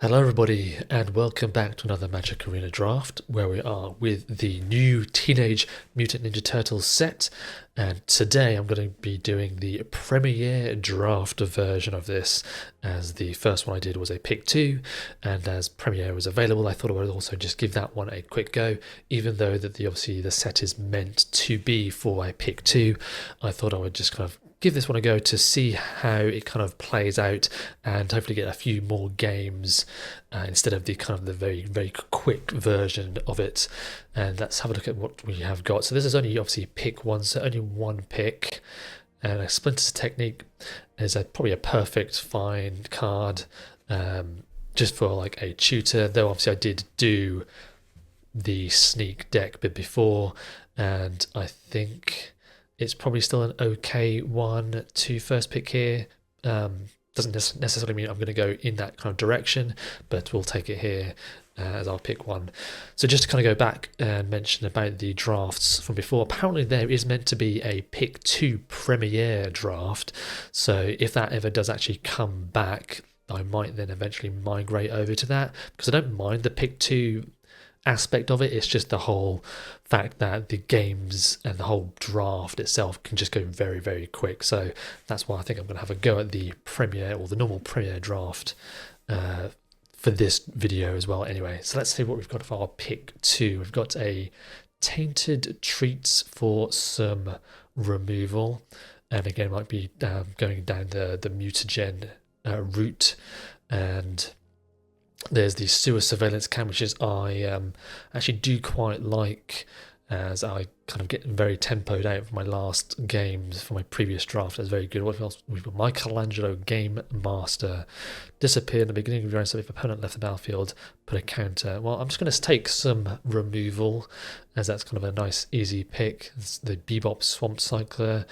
Hello everybody and welcome back to another Magic Arena draft where we are with the new Teenage Mutant Ninja Turtles set, and today I'm going to be doing the premiere draft version of this, as the first one I did was a pick 2, and as premiere was available I thought I would also just give that one a quick go. Even though that obviously the set is meant to be for a pick 2, I thought I would just kind of give this one a go to see how it kind of plays out and hopefully get a few more games instead of the kind of the very quick version of it. And let's have a look at what we have got. So this is only obviously pick 1, so only one pick, and a Splinters Technique is probably a perfect fine card just for like a tutor, though obviously I did do the sneak deck bit before, and I think it's probably still an okay one to first pick here. Doesn't necessarily mean I'm going to go in that kind of direction, but we'll take it here as our pick 1. So just to kind of go back and mention about the drafts from before, apparently there is meant to be a pick 2 premiere draft. So if that ever does actually come back, I might then eventually migrate over to that, because I don't mind the pick 2 aspect of it. It's just the whole fact that the games and the whole draft itself can just go very quick. So that's why I think I'm going to have a go at the premiere or the normal premiere draft for this video as well. Anyway, so let's see what we've got for our pick 2. We've got a Tainted Treats for some removal, and again might be going down the mutagen route. And there's the Sewer Surveillance Cam, which is I actually do quite like, as I kind of get very tempoed out for my last games for my previous draft. That's very good. What else? We've got Michelangelo Game Master. Disappear in the beginning of your round, so if opponent left the battlefield, put a counter. Well, I'm just going to take some removal, as that's kind of a nice easy pick. It's the Bebop Swamp Cycler,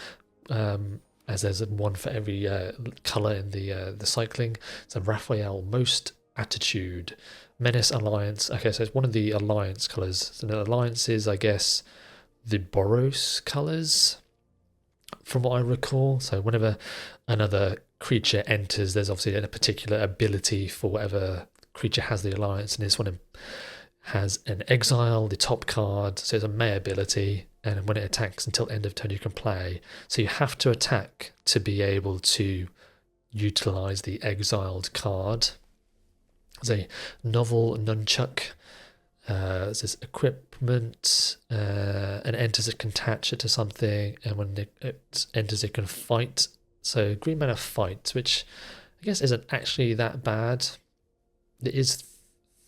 as there's one for every colour in the cycling. It's a Raphael Most Attitude, Menace Alliance. Okay, so it's one of the alliance colours. So the alliance is, I guess, the Boros colours, from what I recall. So whenever another creature enters, there's obviously a particular ability for whatever creature has the alliance, and this one has an exile, the top card, so it's a May ability, and when it attacks until end of turn you can play. So you have to attack to be able to utilise the exiled card. There's a novel nunchuck. There's equipment, and enters, it can attach it to something, and when it enters it can fight. So green mana fight, which I guess isn't actually that bad. It is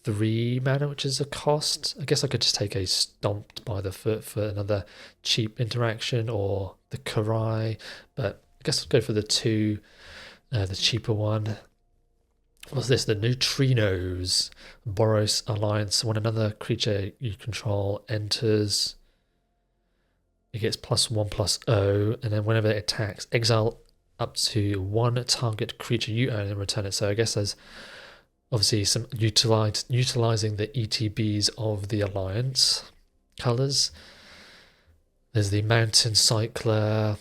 3 mana, which is a cost. I guess I could just take a Stomped by the Foot for another cheap interaction, or the Karai, but I guess I'll go for the 2, the cheaper one. What's this? The Neutrinos. Boros Alliance. When another creature you control enters, it gets +1/+0, and then whenever it attacks, exile up to 1 target creature you own and return it. So I guess there's obviously some utilizing the ETBs of the alliance colors. There's the Mountain Cycler.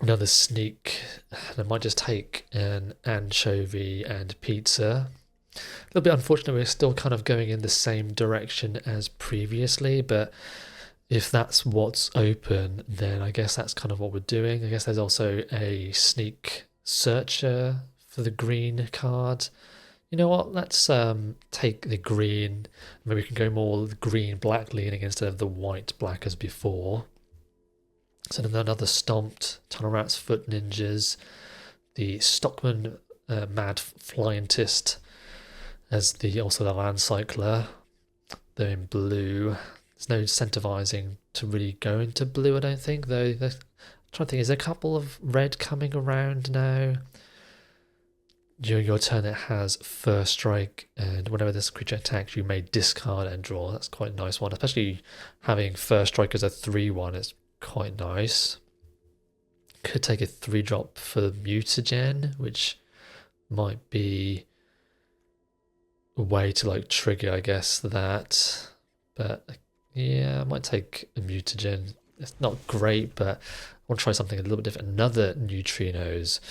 Another sneak, and I might just take an anchovy and pizza. A little bit unfortunate we're still kind of going in the same direction as previously, but if that's what's open, then I guess that's kind of what we're doing. I guess there's also a sneak searcher for the green card. You know what, let's take the green. Maybe we can go more green-black leaning instead of the white-black as before. So then another Stomped, Tunnel Rats, Foot Ninjas, the Stockman Mad Flyentist as also the Land Cycler. They're in blue. There's no incentivizing to really go into blue, I don't think, though. I'm trying to think, is there a couple of red coming around now? During your turn it has First Strike, and whenever this creature attacks you may discard and draw. That's quite a nice one, especially having First Strike as a 3/1. It's quite nice. Could take a 3-drop for mutagen, which might be a way to like trigger, I guess, that. But yeah, I might take a mutagen. It's not great, but I want to try something a little bit different. Another Neutrinos.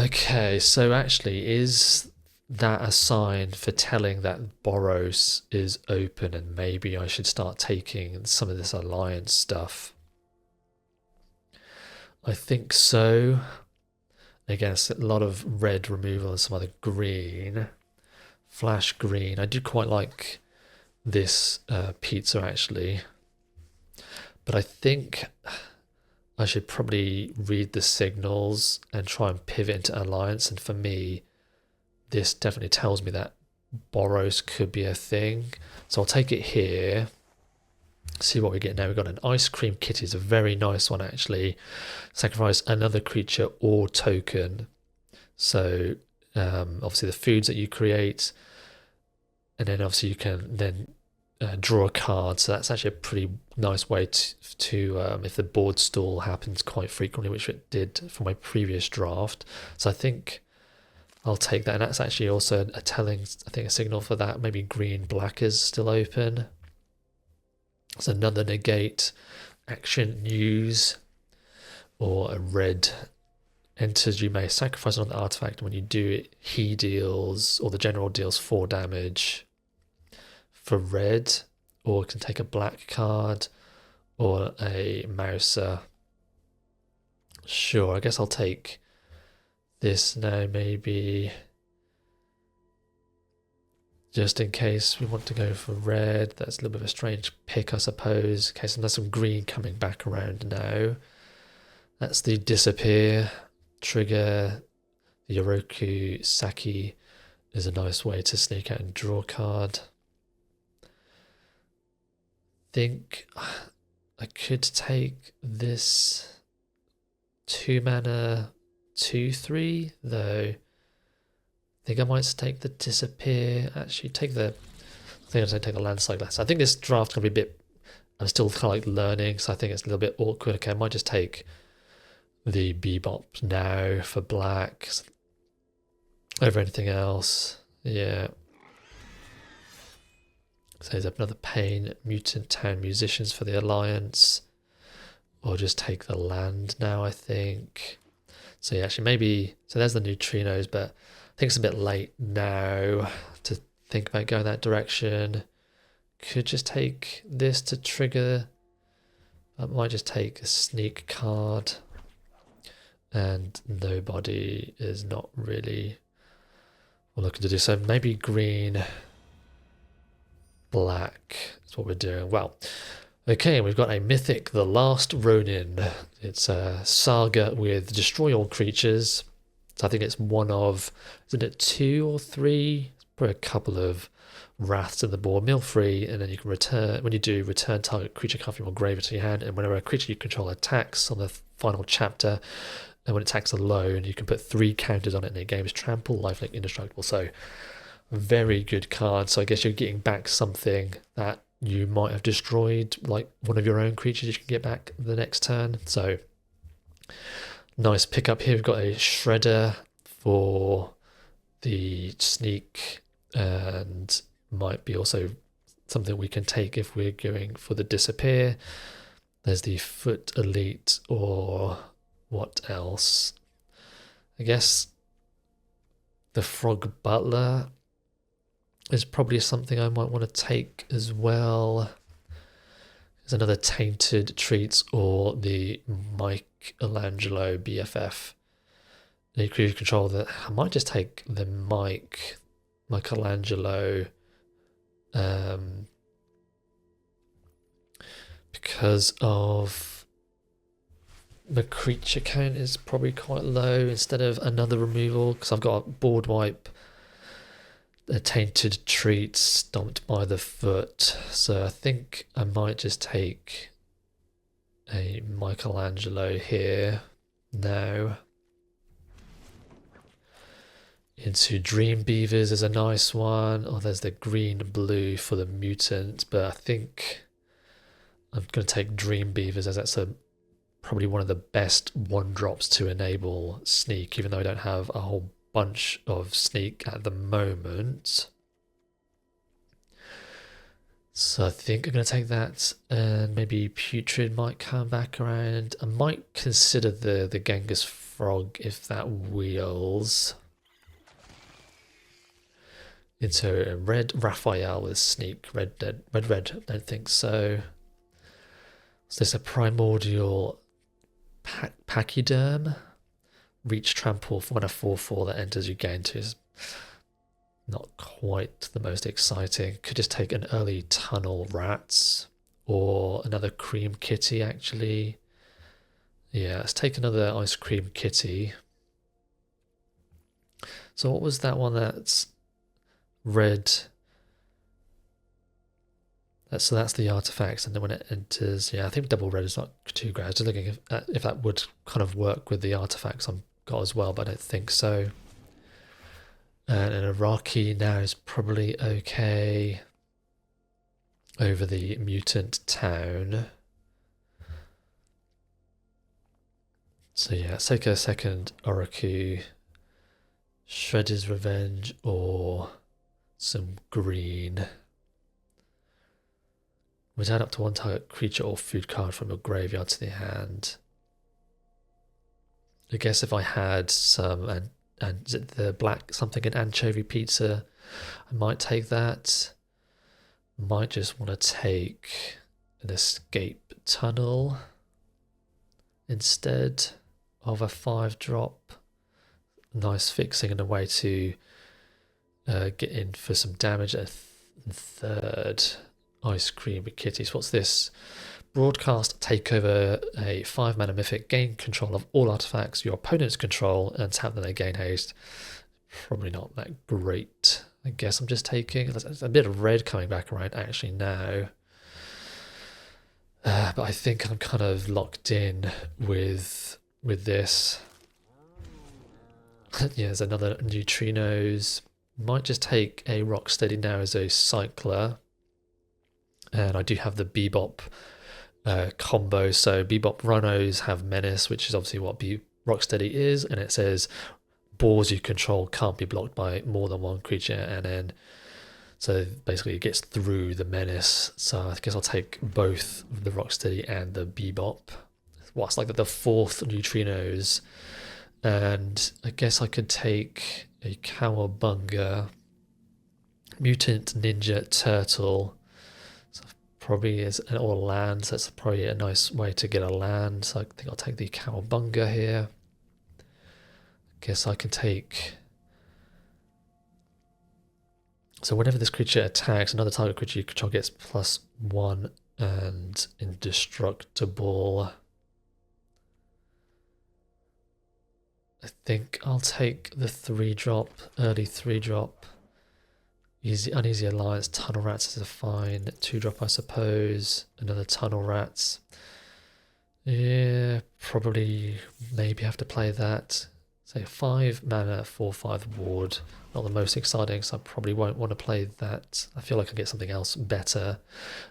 Okay, so actually, is that a sign for telling that Boros is open, and maybe I should start taking some of this alliance stuff? I think so. Again, it's a lot of red removal and some other green. Flash green. I do quite like this pizza actually. But I think I should probably read the signals and try and pivot into alliance. And for me, this definitely tells me that Boros could be a thing. So I'll take it here. See what we get now. We've got an ice cream kitty. It's a very nice one actually. Sacrifice another creature or token. So obviously the foods that you create, and then obviously you can then draw a card. So that's actually a pretty nice way to if the board stall happens quite frequently, which it did for my previous draft. So I think I'll take that, and that's actually also a telling, I think, a signal for that. Maybe green black is still open. It's another negate, action use, or a red enters. You may sacrifice another artifact. When you do it, he deals, or the general deals 4 damage for red, or can take a black card or a mouser. Sure, I guess I'll take this now, maybe. Just in case we want to go for red. That's a little bit of a strange pick, I suppose. Okay, so there's some green coming back around now. That's the disappear. Trigger. The Yoroku Saki is a nice way to sneak out and draw a card. Think I could take this 2 mana 2/3, though. I think I might take the disappear. Actually, I think I'll take the landslide glass. I think this draft's gonna be a bit. I'm still kind of like learning, so I think it's a little bit awkward. Okay, I might just take the bebop now for black over anything else. Yeah. So there's another pain. Mutant Town Musicians for the Alliance. Or just take the land now, I think. So yeah, actually maybe. So there's the neutrinos, but I think it's a bit late now to think about going that direction. Could just take this to trigger. I might just take a sneak card. And nobody is not really looking to do so. Maybe green, black is what we're doing. Well, okay, we've got a mythic, The Last Ronin. It's a saga with destroy all creatures. So I think it's one of, isn't it 2 or 3? Probably a couple of wraths in the board. Mill free, and then you can return, when you do, return target creature card from your grave into your hand, and whenever a creature you control attacks on the final chapter, and when it attacks alone, you can put 3 counters on it, and it gains trample, lifelink, indestructible. So very good card. So I guess you're getting back something that you might have destroyed, like one of your own creatures you can get back the next turn. So nice pickup here. We've got a shredder for the sneak, and might be also something we can take if we're going for the disappear. There's the foot elite, or what else? I guess the frog butler is probably something I might want to take as well. There's another tainted treats, or the Michelangelo BFF. Need creature control that. I might just take the Michelangelo, because of the creature count is probably quite low instead of another removal, because I've got board wipe, a tainted treat, stomped by the foot. So I think I might just take a Michelangelo here now. Into Dream Beavers is a nice one. Oh, there's the green blue for the mutant, but I think I'm going to take Dream Beavers, as that's probably one of the best 1-drops to enable sneak, even though I don't have a whole bunch of sneak at the moment. So I think I'm going to take that, and maybe Putrid might come back around. I might consider the Genghis Frog if that wheels. into a red Raphael with sneak. Red, I don't think so. Is this a primordial pachyderm? Reach trample for when a 4/4 that enters you gain 2. Is not quite the most exciting. Could just take an early tunnel rats or another cream kitty actually. Yeah, let's take another ice cream kitty. So what was that one that's red? So that's the artifacts, and then when it enters, yeah, I think double red is not too great. I was just looking if that would kind of work with the artifacts I've got as well, but I don't think so. And an Iraqi now is probably okay over the mutant town. So yeah, let's take a second Oroku, Shredder's Revenge, or some green. Return up to one target creature or food card from your graveyard to the hand. I guess if I had some, and is it the black something in anchovy pizza, I might take that. Might just want to take an escape tunnel instead of a 5-drop. Nice fixing and a way to get in for some damage. A third ice cream kitties. What's this? Broadcast, take over a 5-mana mythic, gain control of all artifacts your opponents control and tap them, they gain haste. Probably not that great. I guess I'm just taking, there's a bit of red coming back around actually now. But I think I'm kind of locked in with this. Yeah, there's another neutrinos. Might just take a Rocksteady now as a cycler. And I do have the Bebop combo. So Bebop Rhinos have Menace, which is obviously what Rocksteady is. And it says boars you control can't be blocked by more than one creature. And then, so basically it gets through the Menace. So I guess I'll take both the Rocksteady and the Bebop. What's like the 4th neutrinos. And I guess I could take a Cowabunga, Mutant Ninja Turtle. So probably is an all land, so that's probably a nice way to get a land. So I think I'll take the Cowabunga here. Guess I can take. So whenever this creature attacks, another target creature you control gets +1 and indestructible. I think I'll take the 3-drop, early 3-drop. Uneasy Alliance, Tunnel Rats is a fine 2-drop, I suppose. Another Tunnel Rats. Yeah, probably maybe have to play that. Say 5 mana, 4/5 ward. Not the most exciting, so I probably won't want to play that. I feel like I get something else better.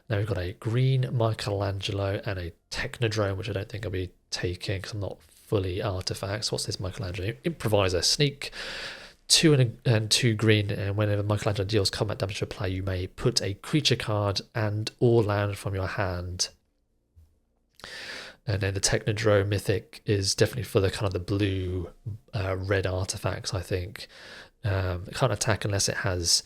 Now we've got a green Michelangelo and a Technodrome, which I don't think I'll be taking because I'm not fully artifacts. What's this Michelangelo? Improviser, sneak, 2 and 2 green, and whenever Michelangelo deals combat damage to a player, you may put a creature card and or land from your hand. And then the Technodrome Mythic is definitely for the kind of the blue red artifacts, I think. It can't attack unless it has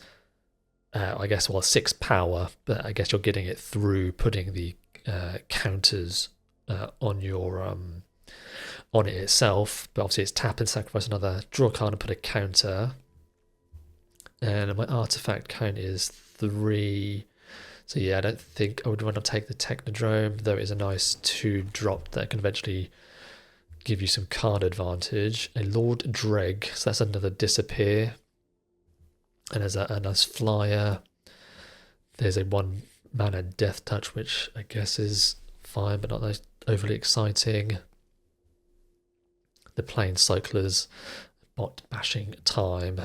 I guess 6 power, but I guess you're getting it through putting the counters on your on it itself. But obviously it's tap and sacrifice another, draw a card and put a counter. And my artifact count is 3. So yeah, I don't think I would want to take the Technodrome, though it is a nice 2-drop that can eventually give you some card advantage. A Lord Dreg, so that's another disappear. And there's a nice flyer. There's a 1-mana Death Touch, which I guess is fine, but not overly exciting. The Planecyclers, Bot Bashing Time.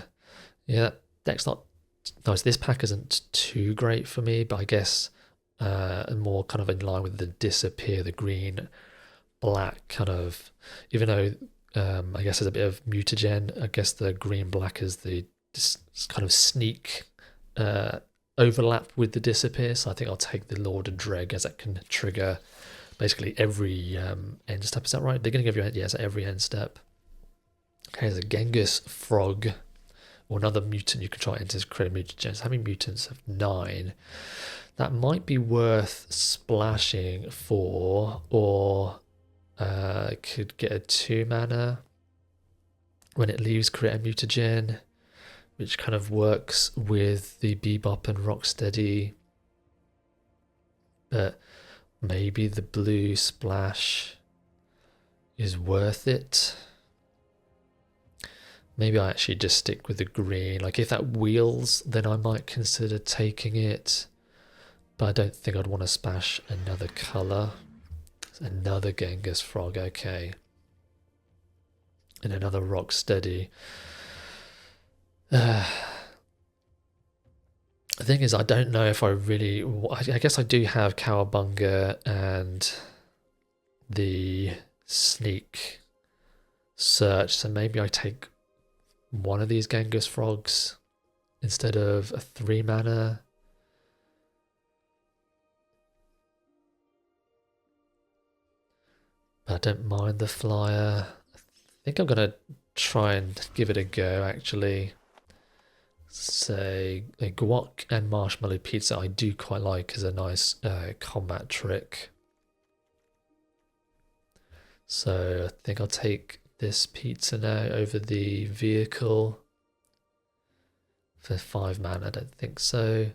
Yeah, that deck's not nice. This pack isn't too great for me, but I guess more kind of in line with the Disappear, the green, black kind of, even though I guess there's a bit of mutagen, I guess the green black is the kind of sneak overlap with the Disappear, so I think I'll take the Lord Dreg as that can trigger basically every end step. Is that right? Beginning of your end, yes, every end step. Okay, there's a Genghis Frog or another mutant you can try enters create mutagens. How many mutants have 9? That might be worth splashing for, or could get a 2 mana when it leaves create a mutagen, which kind of works with the Bebop and Rocksteady. But maybe the blue splash is worth it. Maybe I actually just stick with the green. Like if that wheels, then I might consider taking it. But I don't think I'd want to splash another colour. Another Genghis Frog, okay. And another Rocksteady. The thing is, I don't know if I really... I guess I do have Cowabunga and the Sneak Search, so maybe I take one of these Genghis Frogs instead of a 3 mana. But I don't mind the flyer. I think I'm going to try and give it a go, actually. Say a guac and marshmallow pizza I do quite like as a nice combat trick. So I think I'll take this pizza now over the vehicle. For 5 mana, I don't think so.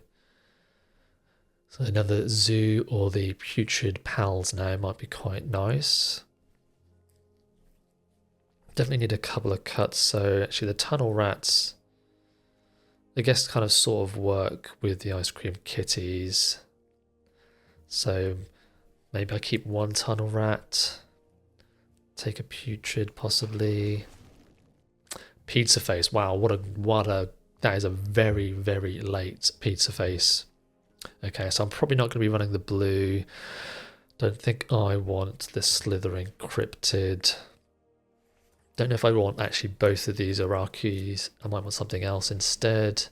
So another zoo or the putrid pals now might be quite nice. Definitely need a couple of cuts. So actually the tunnel rats, I guess, kind of sort of work with the ice cream kitties. So maybe I keep 1 tunnel rat. Take a putrid possibly. Pizza face. Wow, what a that is a very, very late pizza face. Okay, so I'm probably not going to be running the blue. Don't think I want the slithering cryptid. Don't know if I want actually both of these Arakis. I might want something else instead.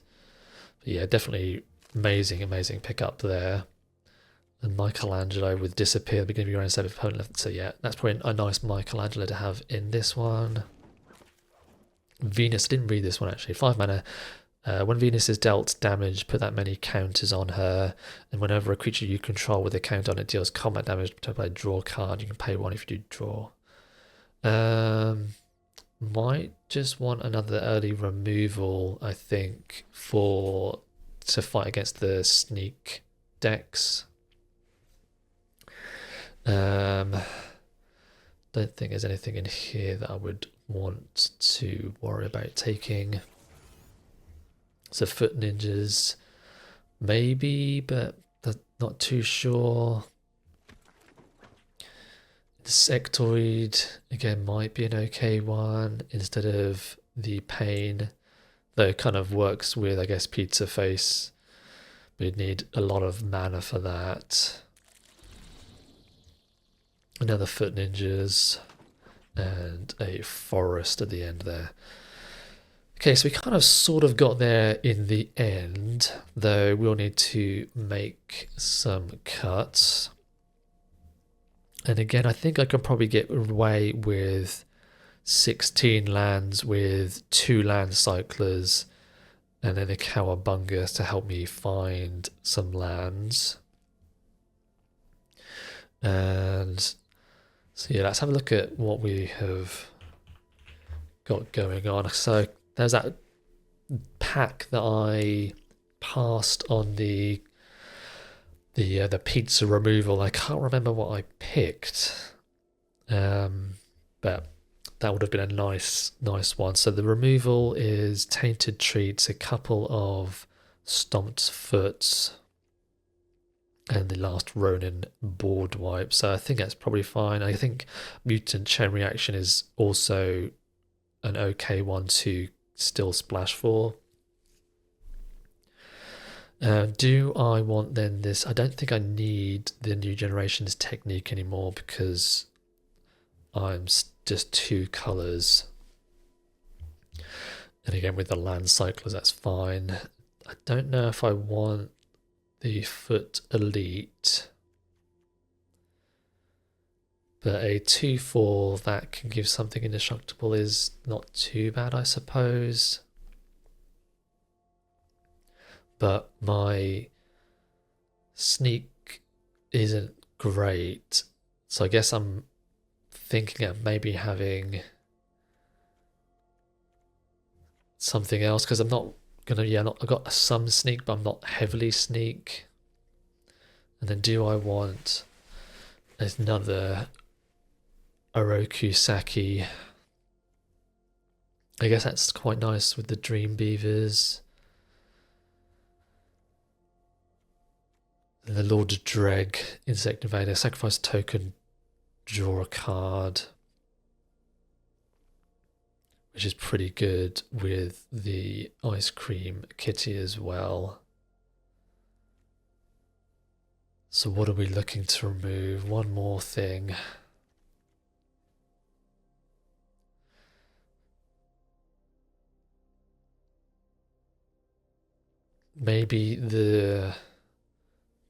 But yeah, definitely amazing, amazing pickup there. And Michelangelo with disappear at the beginning of your own set of opponent left. So yeah, that's probably a nice Michelangelo to have in this one. Venus, didn't read this one actually. 5 mana. When Venus is dealt damage, put that many counters on her, and whenever a creature you control with a count on it deals combat damage, by draw a card, you can pay 1 if you do draw. Might just want another early removal, I think, to fight against the sneak decks. Don't think there's anything in here that I would want to worry about taking. So foot ninjas, maybe, but not too sure. The sectoid, again, might be an okay one instead of the pain, though it kind of works with, I guess, pizza face. We'd need a lot of mana for that. Another foot ninjas and a forest at the end there. Okay, so we kind of sort of got there in the end, though we'll need to make some cuts. And again, I think I can probably get away with 16 lands with 2 land cyclers and then a Cowabunga to help me find some lands. And so yeah, let's have a look at what we have got going on. So there's that pack that I passed on the pizza removal. I can't remember what I picked, but that would have been a nice one. So the removal is Tainted Treats, a couple of Stomped Foots, and the last Ronin board wipe. So I think that's probably fine. I think Mutant Chain Reaction is also an okay one to still splash for. Do I want then this? I don't think I need the New Generations technique anymore because I'm just 2 colours. And again, with the land cyclers, that's fine. I don't know if I want the Foot Elite, but a 2/4 that can give something indestructible is not too bad, I suppose. but my sneak isn't great. So I guess I'm thinking of maybe having something else, because I'm not gonna, I've got some sneak, but I'm not heavily sneak. And then do I want another Oroku Saki? I guess that's quite nice with the Dream Beavers. And the Lord Dreg, Insect Invader, sacrifice token, draw a card, which is pretty good with the Ice Cream Kitty as well. So what are we looking to remove? One more thing. Maybe the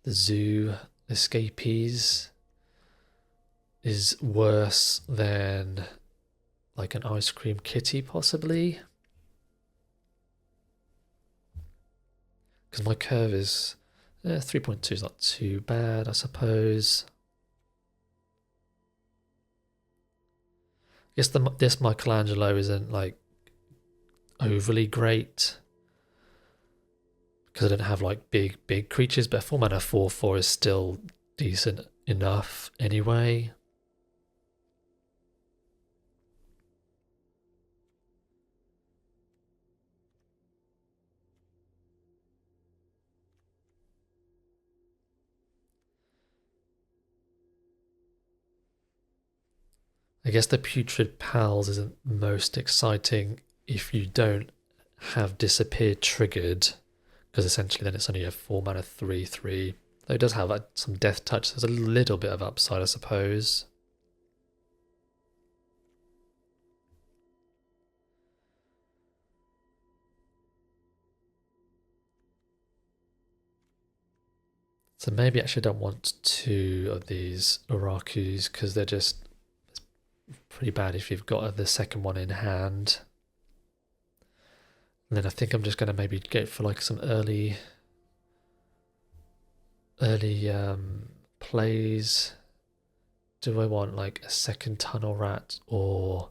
zoo escapees is worse than like an Ice Cream Kitty possibly, because my curve is 3.2 is not too bad, I suppose. I guess this Michelangelo isn't like overly great because I don't have like big creatures, but 4 mana 4/4 is still decent enough anyway. I guess the Putrid Pals isn't most exciting if you don't have Disappear triggered, because essentially then it's only a 4 mana 3/3. Though it does have some Death Touch, there's a little bit of upside, I suppose. So maybe actually I don't want 2 of these Urakus because they're just pretty bad if you've got the second one in hand. And then I think I'm just going to maybe go for like some early plays. Do I want like a second Tunnel Rat or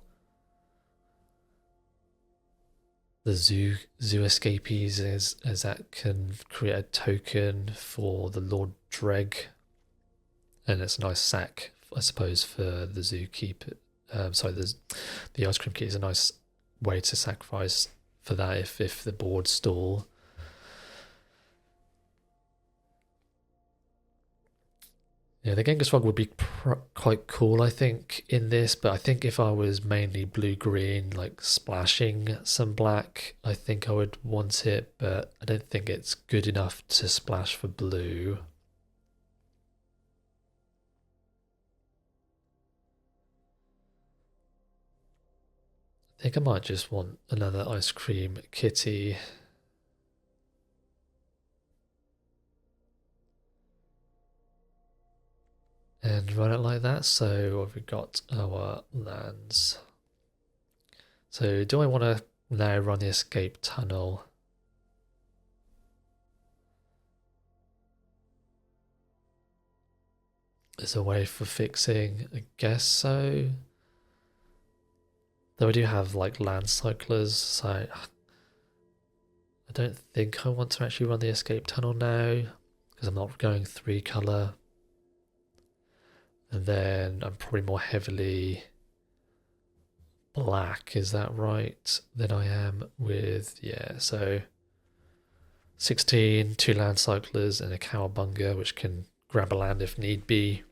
the zoo escapees as that can create a token for the Lord Dreg, and it's a nice sack, I suppose, for the zookeeper. Sorry, the Ice Cream Kitty is a nice way to sacrifice for that if the board stall. Yeah, the Genghis Frog would be quite cool, I think, in this, but I think if I was mainly blue-green, like splashing some black, I think I would want it, but I don't think it's good enough to splash for blue. I think I might just want another Ice Cream Kitty. And run it like that. So we've got our lands. So do I want to now run the escape tunnel? There's a way for fixing, I guess so. Though I do have like land cyclers, so I don't think I want to actually run the escape tunnel now because I'm not going 3 color. And then I'm probably more heavily black, is that right, than I am with, yeah, so 16, 2 land cyclers and a cowabunga, which can grab a land if need be,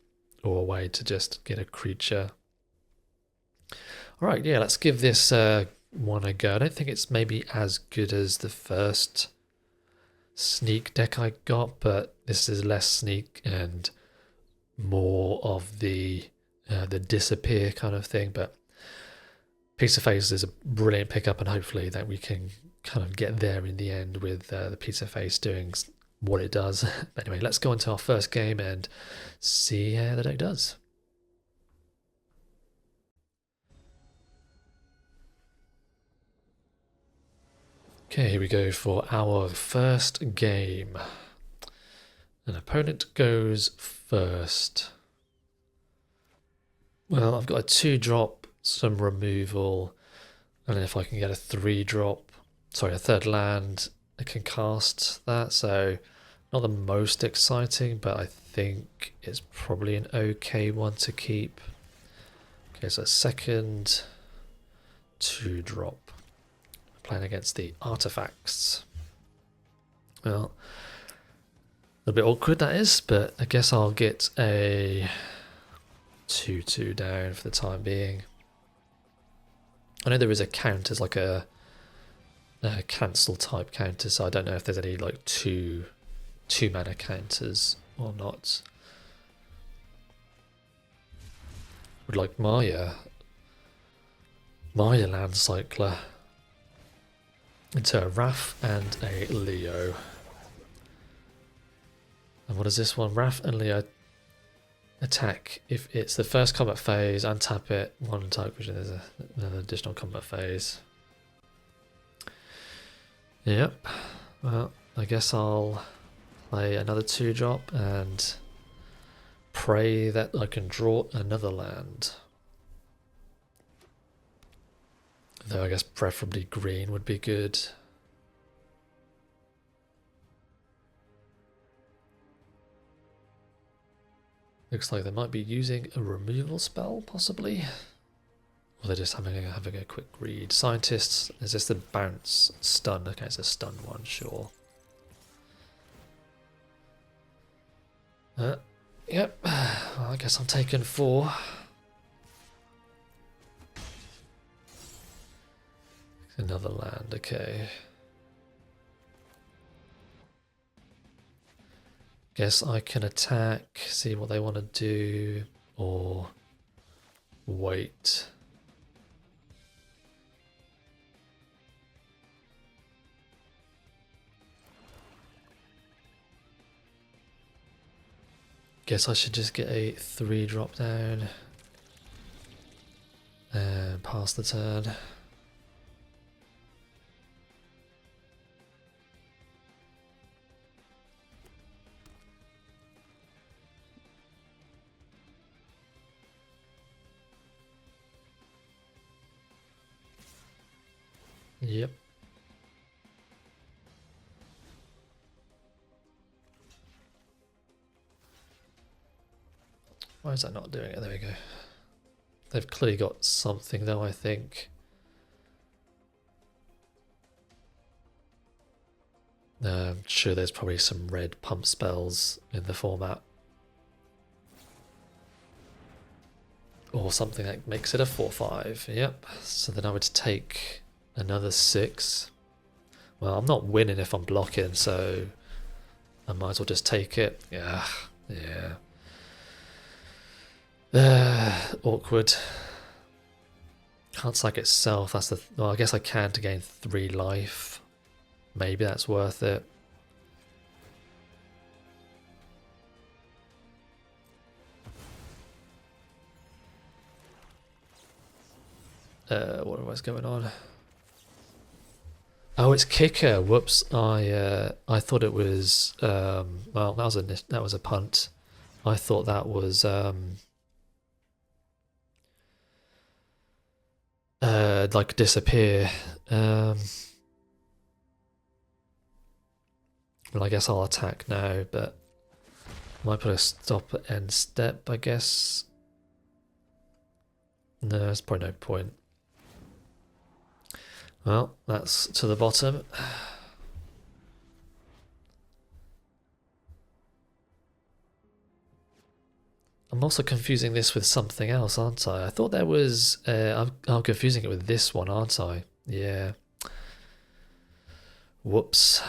or a way to just get a creature. All right, yeah, let's give this one a go. I don't think it's maybe as good as the first sneak deck I got, but this is less sneak and more of the disappear kind of thing. But Pizza Face is a brilliant pickup, and hopefully that we can kind of get there in the end with the Pizza Face doing what it does. But anyway, let's go into our first game and see how the deck does. Okay, here we go for our first game. An opponent goes first. Well, I've got a 2-drop, some removal, and if I can get a 3-drop, sorry, a third land, I can cast that. So not the most exciting, but I think it's probably an okay one to keep. Okay, so second 2-drop. Playing against the artifacts. Well, a bit awkward that is, but I guess I'll get a 2/2 down for the time being. I know there is a counter, like a cancel type counter, so I don't know if there's any like two mana counters or not. Would like Maya land cycler into a Wrath and a Leo. And what is this one? Wrath and Leo attack if it's the first combat phase, untap it, one type, which there's another additional combat phase. Yep. Well, I guess I'll play another 2-drop and pray that I can draw another land. Though I guess preferably green would be good. Looks like they might be using a removal spell, possibly. Or they're just having a quick read. Scientists, is this the bounce stun? Okay, it's a stun one, sure. Yep, well, I guess I'm taking 4. Another land, okay. Guess I can attack, see what they want to do, or wait. Guess I should just get a 3-drop down and pass the turn. Yep. Why is that not doing it? There we go. They've clearly got something though, I think. I'm sure there's probably some red pump spells in the format. Or something that makes it a 4/5. Yep. So then I would take another 6. Well, I'm not winning if I'm blocking, so I might as well just take it. Yeah. Awkward. Can't sack itself. That's the. Well, I guess I can to gain 3 life. Maybe that's worth it. What was going on? Oh, it's kicker. Whoops. I thought it was. Well, that was a punt. I thought that was like disappear. Well, I guess I'll attack now, but might put a stop at end step, I guess. No, there's probably no point. Well, that's to the bottom. I'm also confusing this with something else, aren't I? I thought there was... I'm confusing it with this one, aren't I? Yeah. Whoops.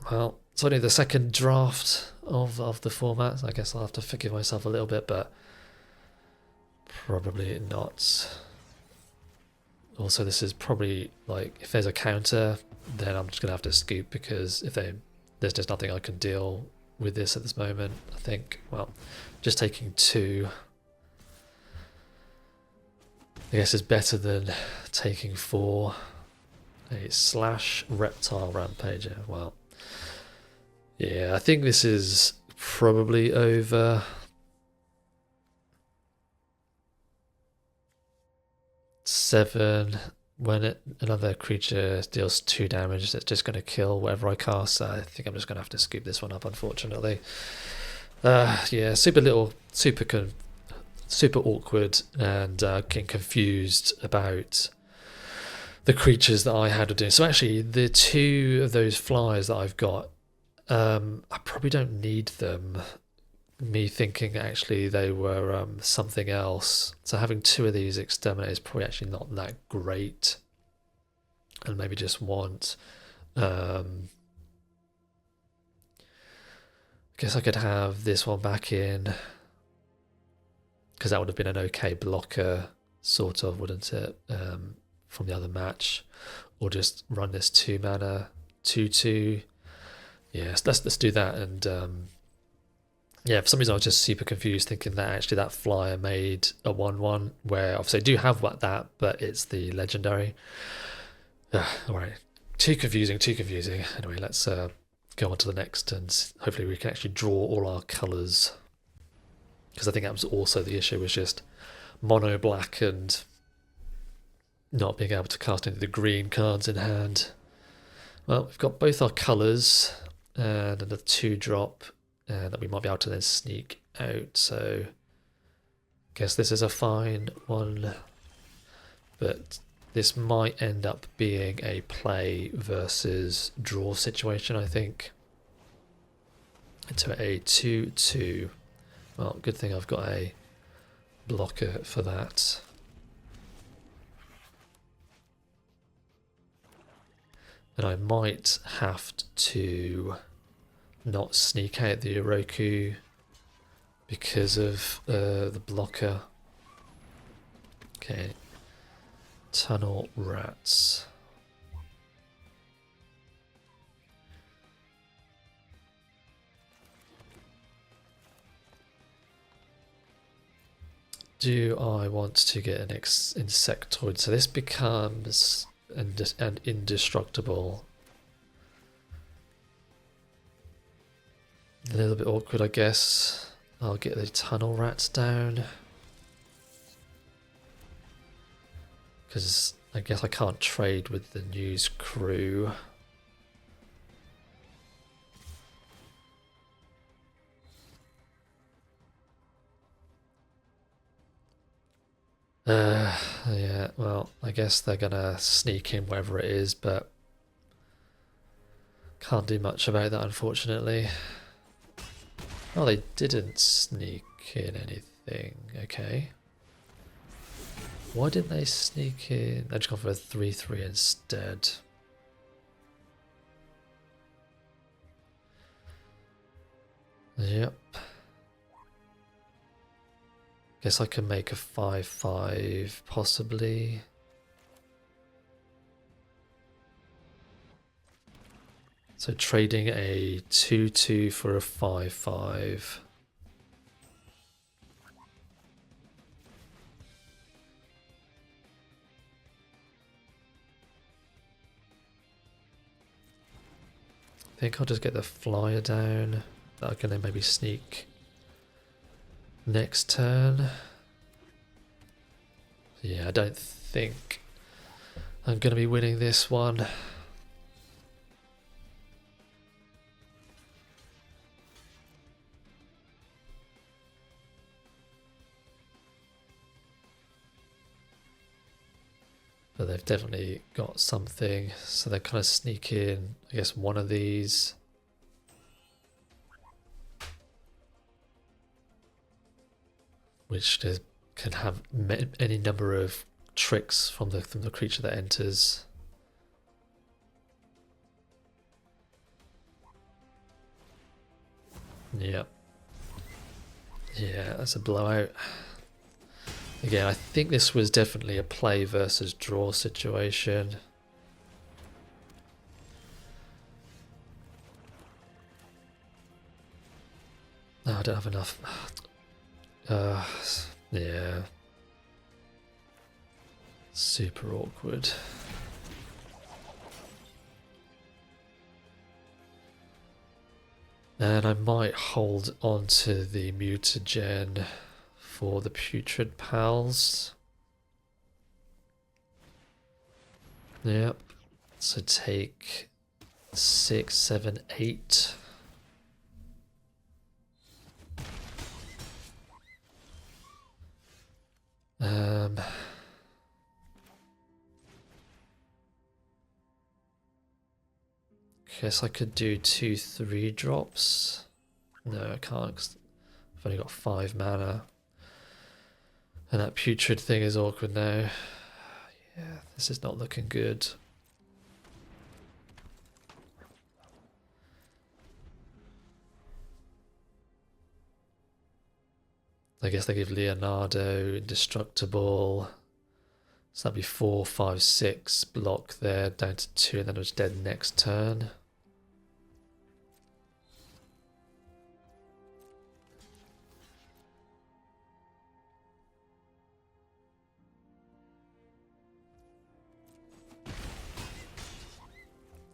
Well, it's only the second draft of the format. I guess I'll have to forgive myself a little bit, but probably not. Also, this is probably, like, if there's a counter, then I'm just going to have to scoop, because if there's just nothing I can deal with this at this moment, I think. Well, just taking 2, I guess, is better than taking 4. A slash reptile rampager. Well, yeah, I think this is probably over. Seven. When another creature deals 2 damage, it's just going to kill whatever I cast. I think I'm just going to have to scoop this one up, unfortunately. Yeah, super awkward, and getting confused about the creatures that I had to do. So actually, the 2 of those flyers that I've got, I probably don't need them. Me thinking actually they were something else. So having 2 of these exterminators is probably actually not that great. And maybe just want... I guess I could have this one back in, because that would have been an okay blocker, sort of, wouldn't it? From the other match. Or just run this 2 mana 2/2. Yes, let's do that. And yeah, for some reason I was just super confused, thinking that actually that flyer made a 1/1, where obviously I do have that, but it's the legendary. Alright, too confusing. Anyway, let's go on to the next, and hopefully we can actually draw all our colours. Because I think that was also the issue, was just mono black and not being able to cast any of the green cards in hand. Well, we've got both our colours and another 2-drop. That we might be able to then sneak out, so I guess this is a fine one, but this might end up being a play versus draw situation, I think. Into a 2/2. Well, good thing I've got a blocker for that. And I might have to not sneak out the Oroku because of the blocker. Okay, tunnel rats. Do I want to get an insectoid? So this becomes an indestructible. A little bit awkward, I guess. I'll get the tunnel rats down, because I guess I can't trade with the news crew. Yeah, well, I guess they're gonna sneak in wherever it is, but can't do much about that, unfortunately. Oh, they didn't sneak in anything. Okay. Why didn't they sneak in? They just gone for a 3/3 instead. Yep. Guess I can make a 5/5 possibly. So trading a 2/2 for a 5/5. I think I'll just get the flyer down. I can then maybe sneak next turn. Yeah, I don't think I'm going to be winning this one. But they've definitely got something, so they kind of sneak in, I guess, one of these. Which can have any number of tricks from the creature that enters. Yep. Yeah, that's a blowout. Again, I think this was definitely a play versus draw situation. No, I don't have enough. Yeah. Super awkward. And I might hold on to the mutagen for the putrid pals. Yep. So take 6, 7, 8. Guess I could do 2, 3 drops. No, I can't, 'cause I've only got 5 mana. And that putrid thing is awkward now. Yeah, this is not looking good. I guess they give Leonardo indestructible. So that'd be 4, 5, 6 block there, down to 2, and then it was dead next turn.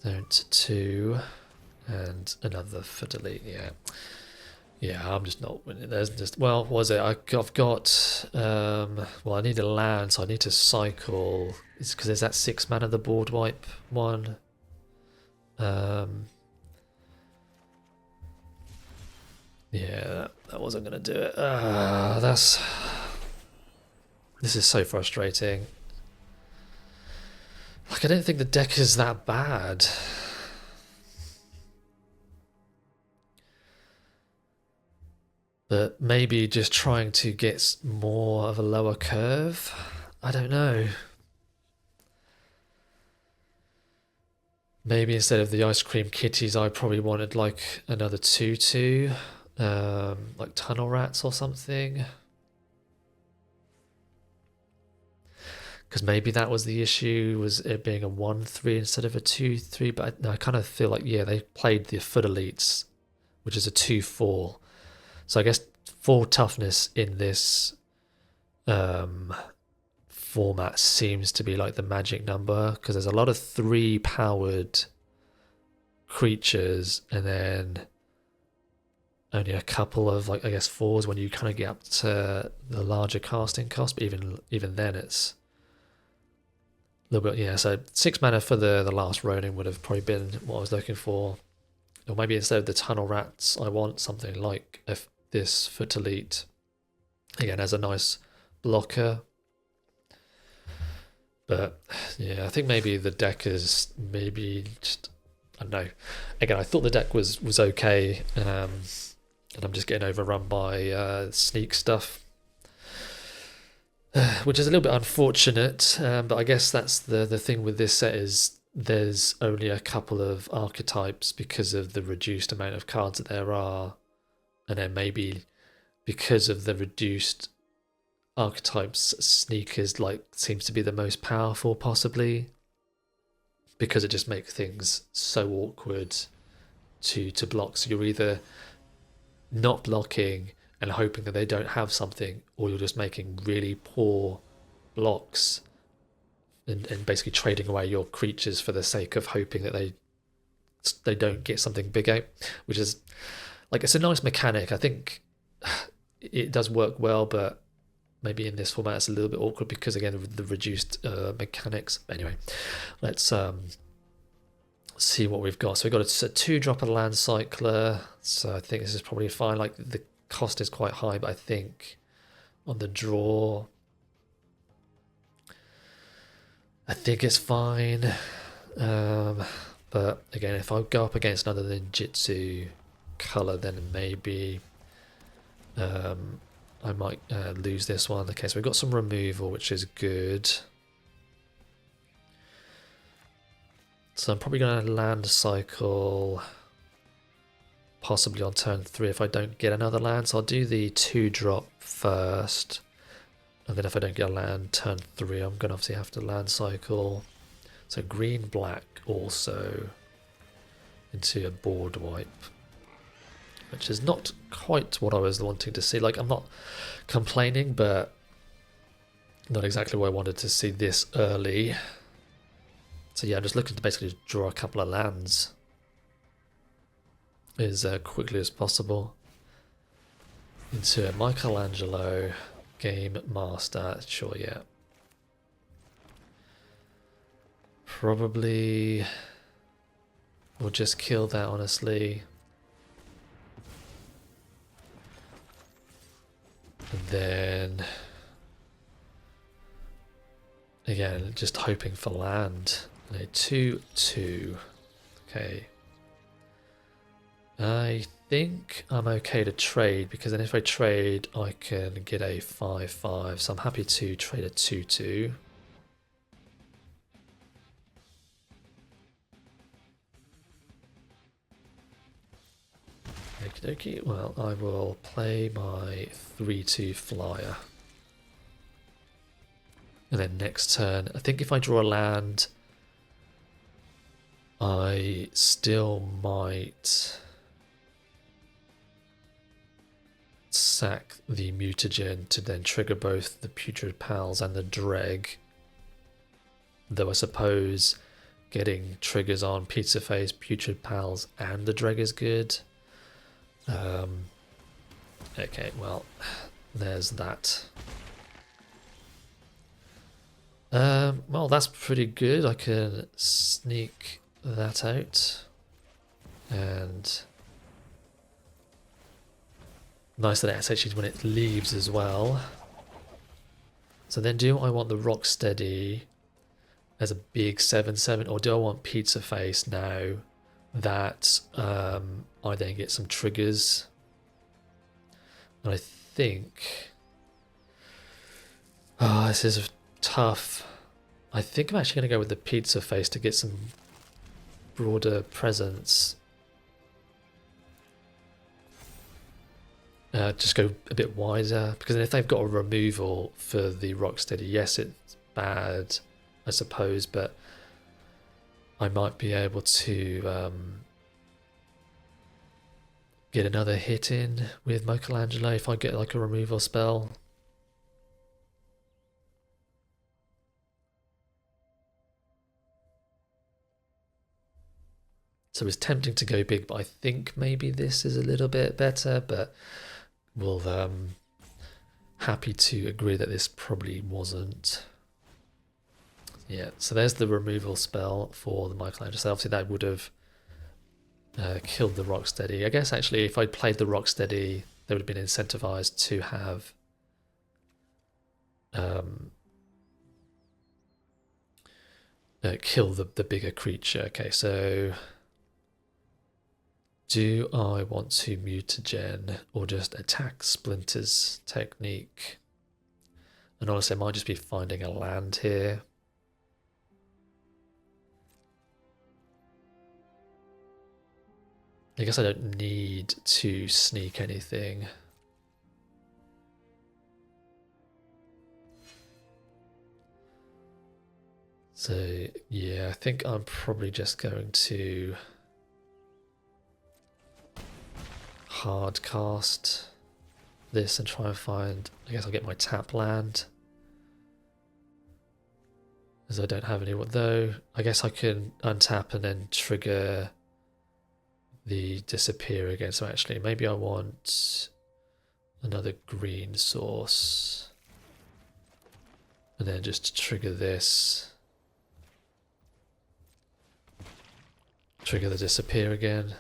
Down to 2, and another for delete, yeah. Yeah, I'm just not winning. There's just, well, what was it? I've got, well, I need a land, so I need to cycle. It's because there's that 6 mana, the board wipe one. Yeah, that wasn't going to do it. This is so frustrating. Like, I don't think the deck is that bad. But maybe just trying to get more of a lower curve. I don't know. Maybe instead of the ice cream kitties, I probably wanted like another 2/2, like tunnel rats or something. Because maybe that was the issue, was it being a 1/3 instead of a 2/3. But I kind of feel like, yeah, they played the foot elites, which is a 2/4. So I guess 4 toughness in this format seems to be like the magic number, because there's a lot of 3 powered creatures and then only a couple of, like, I guess 4s when you kind of get up to the larger casting cost. But even then it's a little bit, yeah. So 6 mana for the last Ronin would have probably been what I was looking for. Or maybe instead of the tunnel rats, I want something like this foot elite, again, as a nice blocker. But yeah, I think maybe the deck is maybe just, I don't know. Again, I thought the deck was okay, and I'm just getting overrun by sneak stuff, which is a little bit unfortunate. But I guess that's the thing with this set, is there's only a couple of archetypes because of the reduced amount of cards that there are. And then maybe because of the reduced archetypes, sneakers like seems to be the most powerful, possibly, because it just makes things so awkward to block. So you're either not blocking and hoping that they don't have something, or you're just making really poor blocks and basically trading away your creatures for the sake of hoping that they don't get something big out, which is, like, it's a nice mechanic. I think it does work well, but maybe in this format it's a little bit awkward because, again, of the reduced mechanics. Anyway, let's see what we've got. So we've got a 2-drop of land cycler. So I think this is probably fine. Like, the cost is quite high, but I think on the draw, I think it's fine. But again, if I go up against another ninjutsu color, then maybe I might lose this one. Okay, so we've got some removal, which is good. So I'm probably going to land cycle possibly on turn 3 if I don't get another land. So I'll do the 2-drop first, and then if I don't get a land turn 3, I'm going to obviously have to land cycle. So green black also into a board wipe, which is not quite what I was wanting to see. Like, I'm not complaining, but not exactly what I wanted to see this early. So yeah, I'm just looking to basically draw a couple of lands. as quickly as possible into a Michelangelo Game Master. Sure, yeah. Probably we'll just kill that, honestly. And then again, just hoping for land. No, 2/2. Okay. I think I'm okay to trade, because then if I trade I can get a 5/5, so I'm happy to trade a 2/2. Okie dokie. Well, I will play my 3/2 flyer. And then next turn, I think if I draw a land, I still might sack the mutagen to then trigger both the Putrid Pals and the Dreg. Though I suppose getting triggers on Pizza Face, Putrid Pals and the Dreg is good. Okay, well, there's that. Well, that's pretty good. I can sneak that out. And nice that it's actually when it leaves as well. So then do I want the Rocksteady as a big 7/7, or do I want Pizza Face now that I then get some triggers? And I think... Oh, this is tough. I think I'm actually going to go with the Pizza Face to get some broader presence. Just go a bit wider, because if they've got a removal for the Rocksteady, yes, it's bad, I suppose, but I might be able to get another hit in with Michelangelo if I get like a removal spell. So it's tempting to go big, but I think maybe this is a little bit better, but we'll happy to agree that this probably wasn't. Yeah, so there's the removal spell for the Michelangelo. So obviously that would have killed the Rocksteady. I guess actually if I'd played the Rocksteady, they would have been incentivized to have kill the bigger creature. Okay, so do I want to mutagen or just attack Splinter's technique? And honestly, I might just be finding a land here. I guess I don't need to sneak anything. So yeah, I think I'm probably just going to hard cast this and try and find, I guess I'll get my tap land, as I don't have any though. I guess I can untap and then trigger the disappear again. So actually maybe I want another green source and then just trigger this, trigger the disappear again.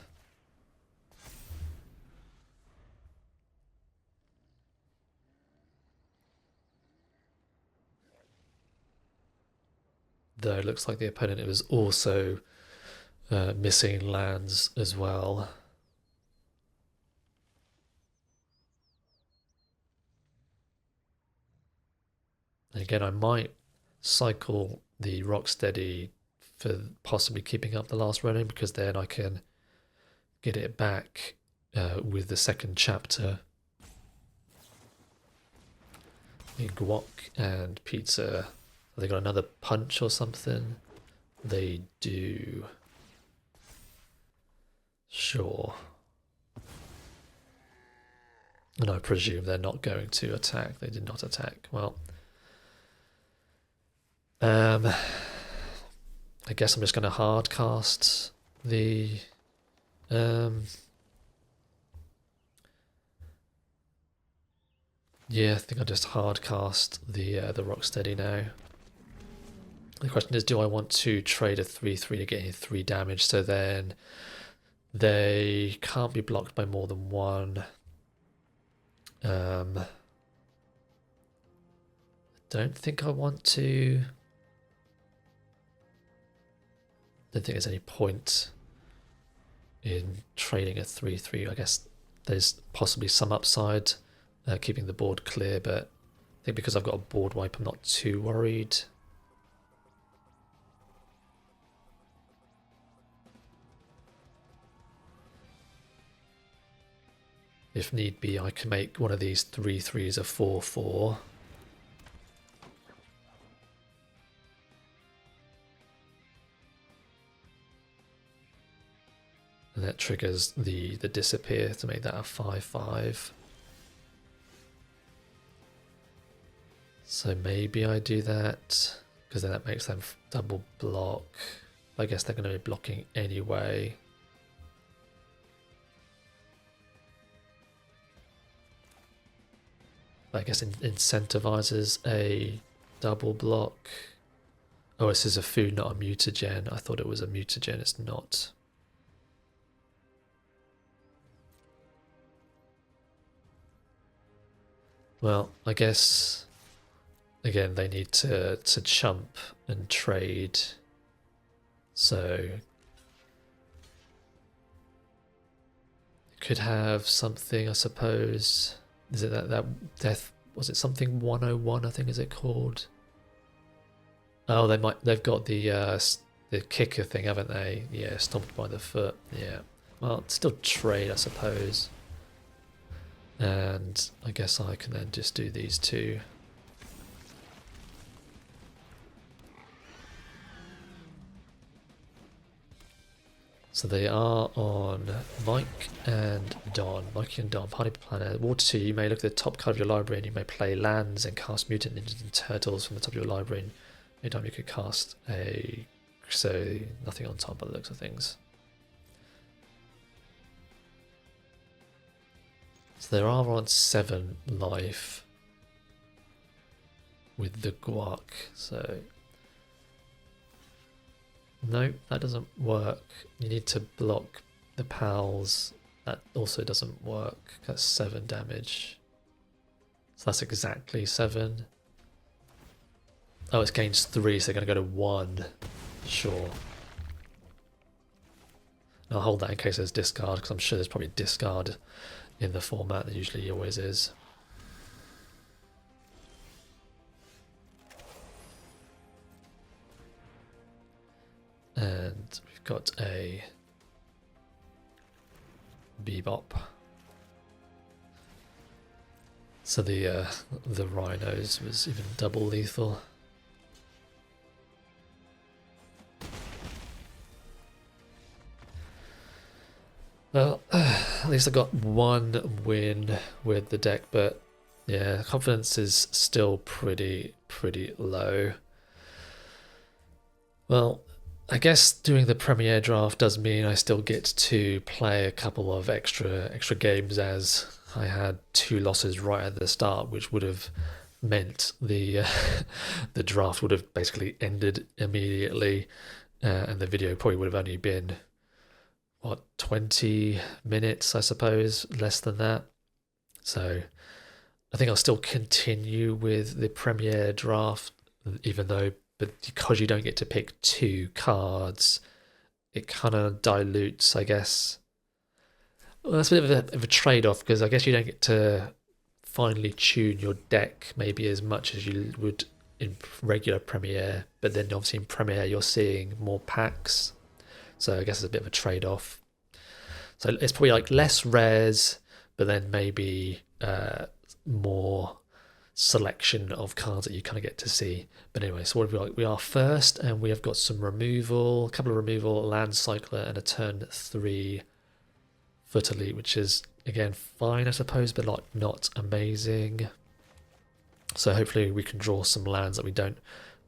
Though it looks like the opponent was also missing lands as well. And again, I might cycle the Rocksteady for possibly keeping up the last running, because then I can get it back with the second chapter. Guac and Pizza. Have they got another punch or something? They do. Sure. And I presume they're not going to attack. They did not attack. Well, I guess I'm just going to hard cast the Yeah, I think I just hard cast the Rocksteady now. The question is, do I want to trade a 3/3 to get 3 damage, so then they can't be blocked by more than one. I don't think I want to. Don't think there's any point in trading a 3/3. I guess there's possibly some upside keeping the board clear, but I think because I've got a board wipe, I'm not too worried. If need be, I can make one of these 3/3s a 4/4. And that triggers the disappear to make that a 5/5. So maybe I do that, because then that makes them double block. I guess they're going to be blocking anyway. I guess incentivizes a double block. Oh, this is a food, not a mutagen. I thought it was a mutagen, it's not. Well, I guess, again, they need to chump and trade. So, could have something, I suppose. Is it that death? Was it something 101? I think is it called? Oh, they've got the kicker thing, haven't they? Yeah, stomped by the foot. Yeah. Well, still trade, I suppose. And I guess I can then just do these two. So they are on Mike and Don. Mike and Don, Party Planner. Water 2, you may look at the top card of your library and you may play lands and cast Mutant, Ninjas and Turtles from the top of your library. And anytime you could cast a... So nothing on top by the looks of things. So there are on 7 life with the guac. So... No, that doesn't work. You need to block the pals. That also doesn't work. That's 7 damage. So that's exactly 7. Oh, it's gains 3, so they're going to go to 1. Sure. I'll hold that in case there's discard, because I'm sure there's probably discard in the format. There usually always is. And we've got a Bebop. So the Rhinos was even double lethal. Well, at least I got 1 win with the deck, but yeah, confidence is still pretty low. Well, I guess doing the Premier draft does mean I still get to play a couple of extra games, as I had 2 losses right at the start, which would have meant the the draft would have basically ended immediately, and the video probably would have only been, what, 20 minutes, I suppose, less than that. So I think I'll still continue with the Premier draft, even though, but because you don't get to pick 2 cards, it kind of dilutes, I guess. Well, that's a bit of a trade-off, because I guess you don't get to finely tune your deck maybe as much as you would in regular Premier, but then obviously in Premier you're seeing more packs, so I guess it's a bit of a trade-off. So it's probably like less rares, but then maybe more selection of cards that you kind of get to see. But anyway, so what have we got? We are first, and we have got some removal, a couple of removal, land cycler, and a turn 3 foot elite, which is again fine, I suppose, but like not amazing. So hopefully we can draw some lands that we don't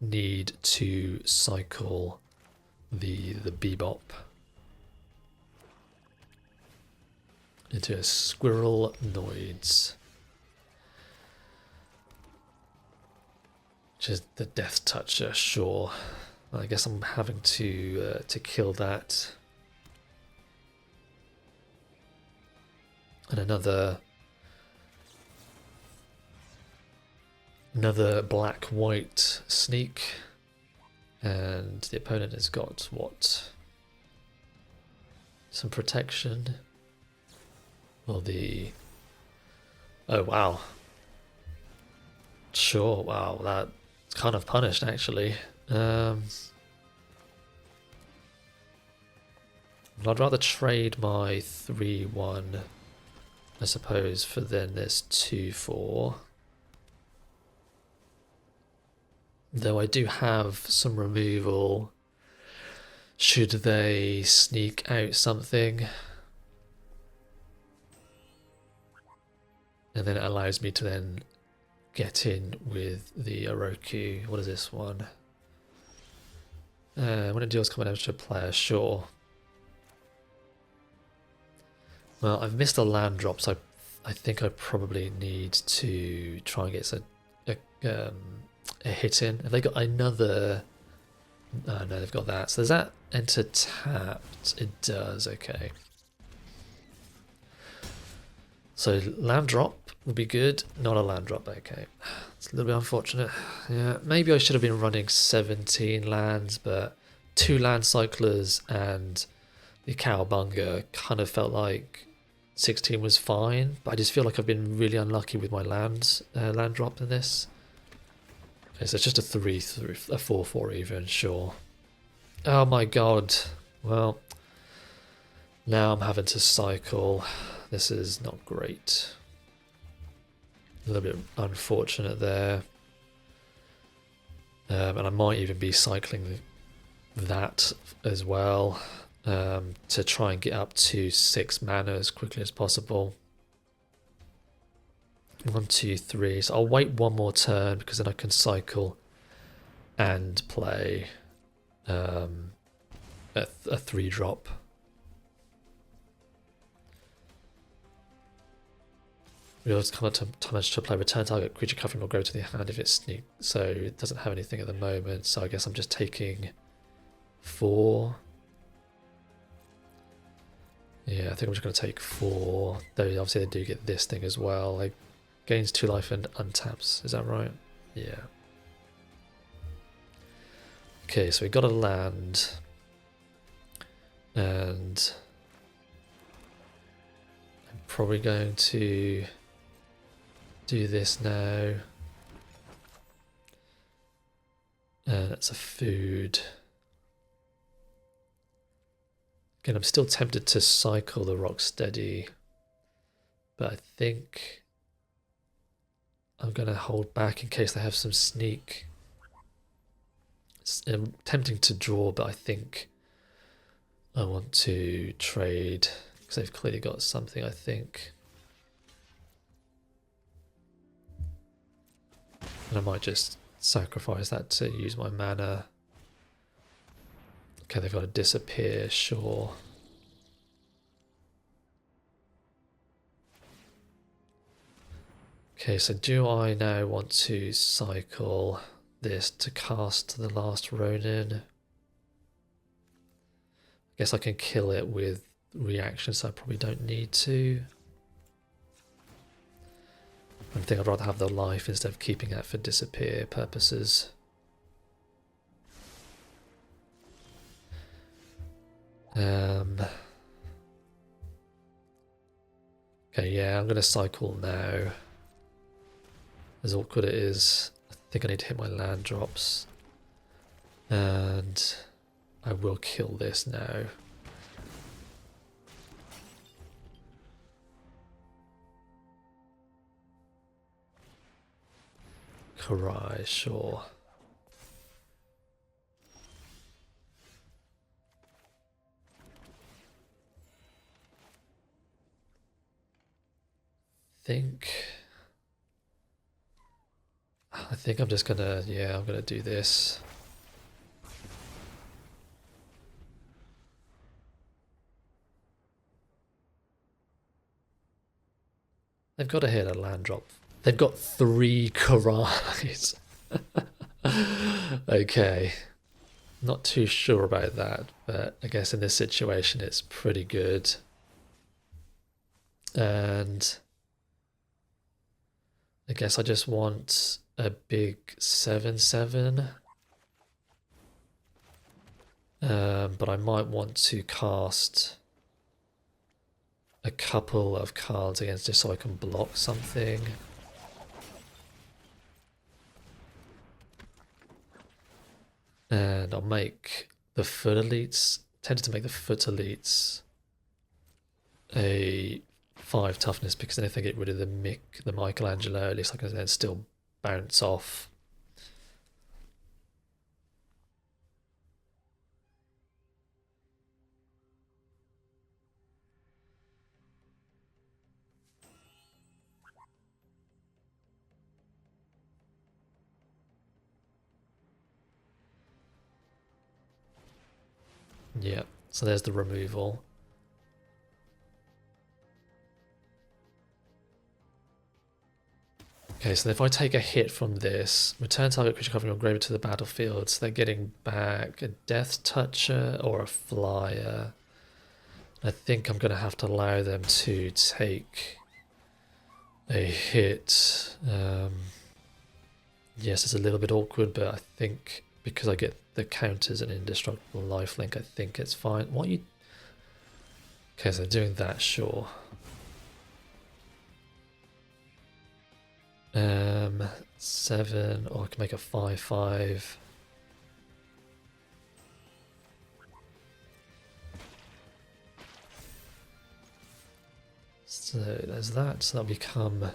need to cycle the Bebop into a Squirrel Noids. which is the Death Toucher, sure. I guess I'm having to kill that. And another black-white sneak. And the opponent has got, what? Some protection. Or the... Oh, wow. Sure, wow, that's kind of punished, actually. I'd rather trade my 3-1, I suppose, for then this 2-4. Though I do have some removal should they sneak out something. And then it allows me to then get in with the Oroku. What is this one? When it deals combat damage to a player, sure. Well, I've missed a land drop, so I think I probably need to try and get a hit in. Have they got another? No, they've got that. So does that enter tapped? It does, okay. So land drop would be good. Not a land drop, okay. It's a little bit unfortunate. Yeah, maybe I should have been running 17 lands, but 2 land cyclers and the cowabunga kind of felt like 16 was fine, but I just feel like I've been really unlucky with my land drop in this. Okay, so it's just a 3-3, a 4-4 even, sure. Oh my god. Well, now I'm having to cycle. This is not great. A little bit unfortunate there. And I might even be cycling that as well to try and get up to 6 mana as quickly as possible. 1, 2, 3. So I'll wait one more turn because then I can cycle and play a 3-drop. Rewards come up to damage to play. Return target creature covering will go to the hand if it's sneak. So it doesn't have anything at the moment. So I guess I'm just taking 4. Yeah, I think I'm just going to take 4. Though obviously they do get this thing as well. Like gains 2 life and untaps. Is that right? Yeah. Okay, so we got a land. And I'm probably going to do this now. That's a food. Again, I'm still tempted to cycle the Rocksteady, but I think I'm going to hold back in case they have some sneak. It's tempting to draw, but I think I want to trade because they've clearly got something, I think. And I might just sacrifice that to use my mana. Okay, they've got to disappear, sure. Okay, so do I now want to cycle this to cast the last Ronin? I guess I can kill it with reaction, so I probably don't need to. I think I'd rather have the life instead of keeping that for disappear purposes. Okay, yeah, I'm going to cycle now. As awkward it is, I think I need to hit my land drops. And I will kill this now. Karai, sure. I think I'm just gonna, yeah, I'm gonna do this. They've got to hit a land drop. They've got 3 Karais. Okay. Not too sure about that, but I guess in this situation it's pretty good. And I guess I just want a big 7/7. But I might want to cast a couple of cards against it so I can block something. And I'll make the foot elites, tended to make the foot elites a 5 toughness because then if they get rid of the Michelangelo, at least I can then still bounce off. Yeah, so there's the removal. Okay, so if I take a hit from this, return target creature covering your graveyard to the battlefield, so they're getting back a Death Toucher or a Flyer. I think I'm going to have to allow them to take a hit. Yes, it's a little bit awkward, but I think because I get the counters and indestructible lifelink, I think it's fine. What are you... Okay, so doing that, sure. 7, or I can make a 5/5. So there's that. So that'll become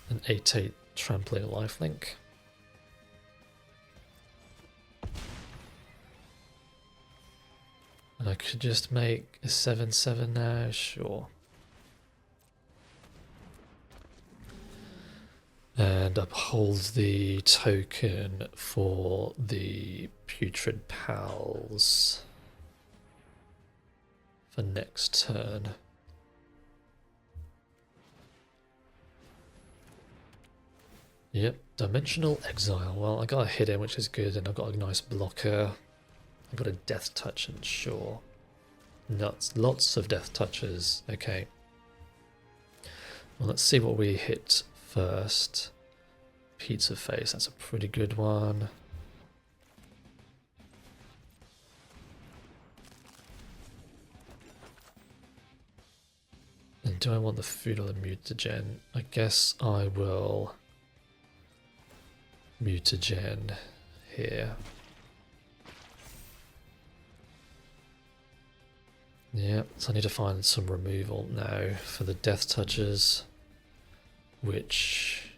an 8/8 trampling lifelink. And I could just make a 7/7 now, sure. And uphold the token for the Putrid Pals for next turn. Yep, Dimensional Exile. Well, I got a hit in, which is good, and I've got a nice blocker. I've got a Death Touch, and sure. Nuts, lots of Death Touches. Okay. Well, let's see what we hit first. Pizza Face, that's a pretty good one. And do I want the food or the mutagen? I guess I will mutagen here. Yeah, so I need to find some removal now for the Death Touches, which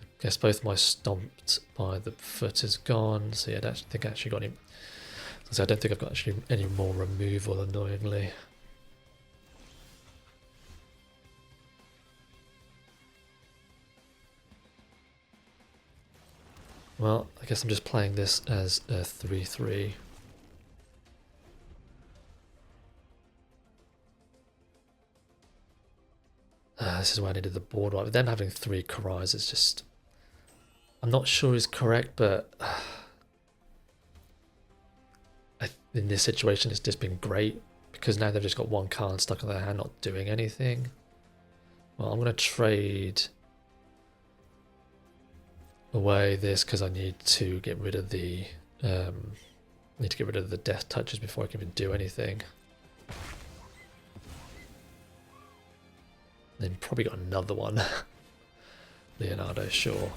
I guess both my stomped by the foot is gone, so yeah, I don't think I actually got any. So I don't think I've got actually any more removal, annoyingly. Well, I guess I'm just playing this as a 3/3. This is why I needed the board wipe. Them having 3 Karais is just... I'm not sure is correct, but... in this situation it's just been great, because now they've just got 1 card stuck in their hand not doing anything. Well, I'm going to trade away this because I need to get rid of the... Death Touches before I can even do anything. Then probably got another one. Leonardo, sure.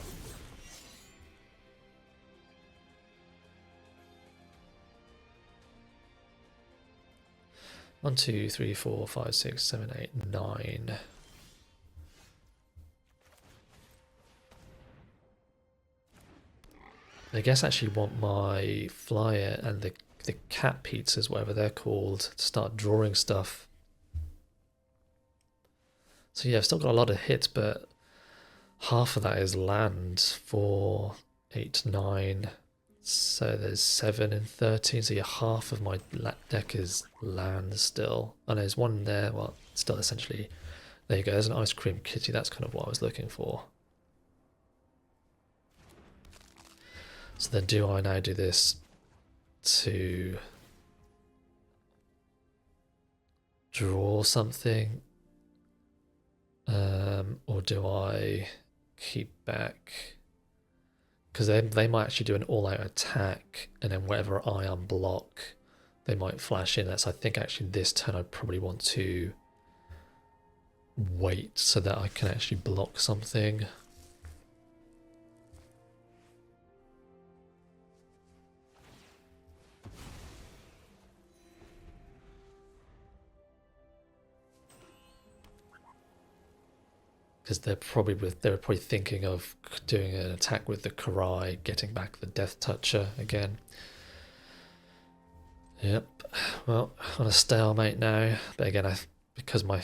One, 2, 3, 4, 5, 6, 7, 8, 9. I guess I actually want my flyer and the cat pizzas, whatever they're called, to start drawing stuff. So yeah, I've still got a lot of hits, but half of that is land. 4, 8, 9. So there's 7 and 13. So yeah, half of my deck is land still. And there's one there. Well, still essentially. There you go. There's an ice cream kitty. That's kind of what I was looking for. So then do I now do this to draw something? Or do I keep back? Because they might actually do an all-out attack, and then whatever I unblock, they might flash in. So I think actually this turn I probably want to wait so that I can actually block something. Because they're probably thinking of doing an attack with the Karai, getting back the Death Toucher again. Yep. Well, on a stalemate now. But again, because my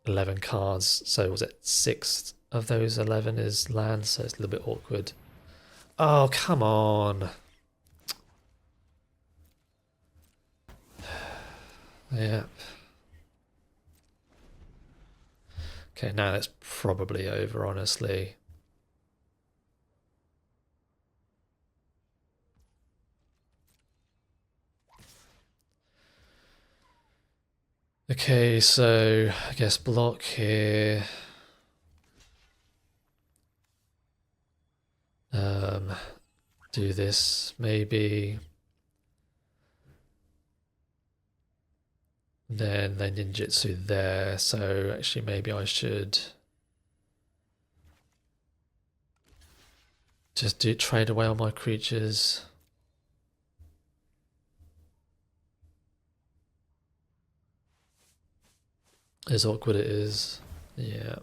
11 cards, so was it 6 of those 11 is land, so it's a little bit awkward. Oh, come on. Yep. Okay, now it's probably over, honestly. Okay, so I guess block here. Do this maybe. Then they ninjutsu there, so actually maybe I should just trade away all my creatures. As awkward it is, yeah.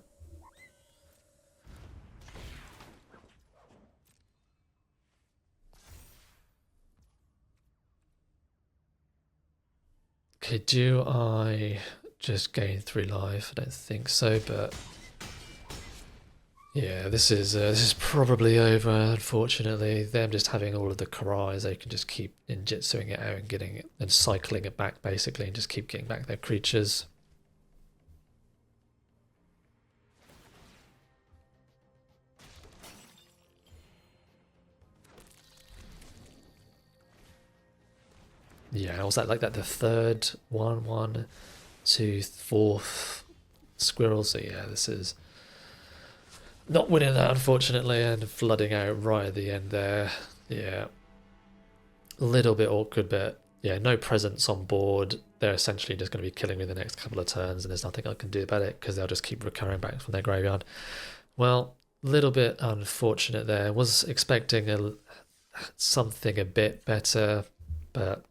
Okay, do I just gain 3 life? I don't think so, but yeah, this is probably over. Unfortunately, them just having all of the Karais, they can just keep ninjutsuing it out and getting it and cycling it back basically, and just keep getting back their creatures. Yeah, was that like that the third one, 1, 2, 4th squirrel? So yeah, this is not winning that unfortunately, and flooding out right at the end there. Yeah, a little bit awkward, but yeah, no presence on board. They're essentially just going to be killing me the next couple of turns, and there's nothing I can do about it because they'll just keep recurring back from their graveyard. Well, a little bit unfortunate there. Was expecting something a bit better, but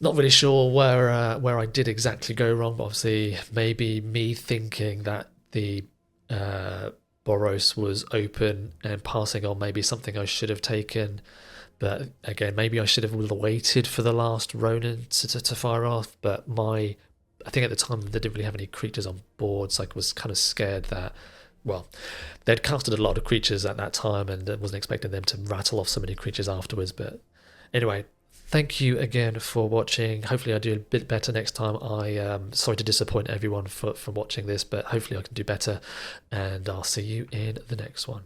not really sure where I did exactly go wrong. But obviously, maybe me thinking that the Boros was open and passing on maybe something I should have taken. But again, maybe I should have waited for the last Ronin to fire off. But I think at the time they didn't really have any creatures on board, so I was kind of scared that, well, they'd casted a lot of creatures at that time, and I wasn't expecting them to rattle off so many creatures afterwards. But anyway, thank you again for watching. Hopefully I do a bit better next time. Sorry to disappoint everyone for watching this, but hopefully I can do better, and I'll see you in the next one.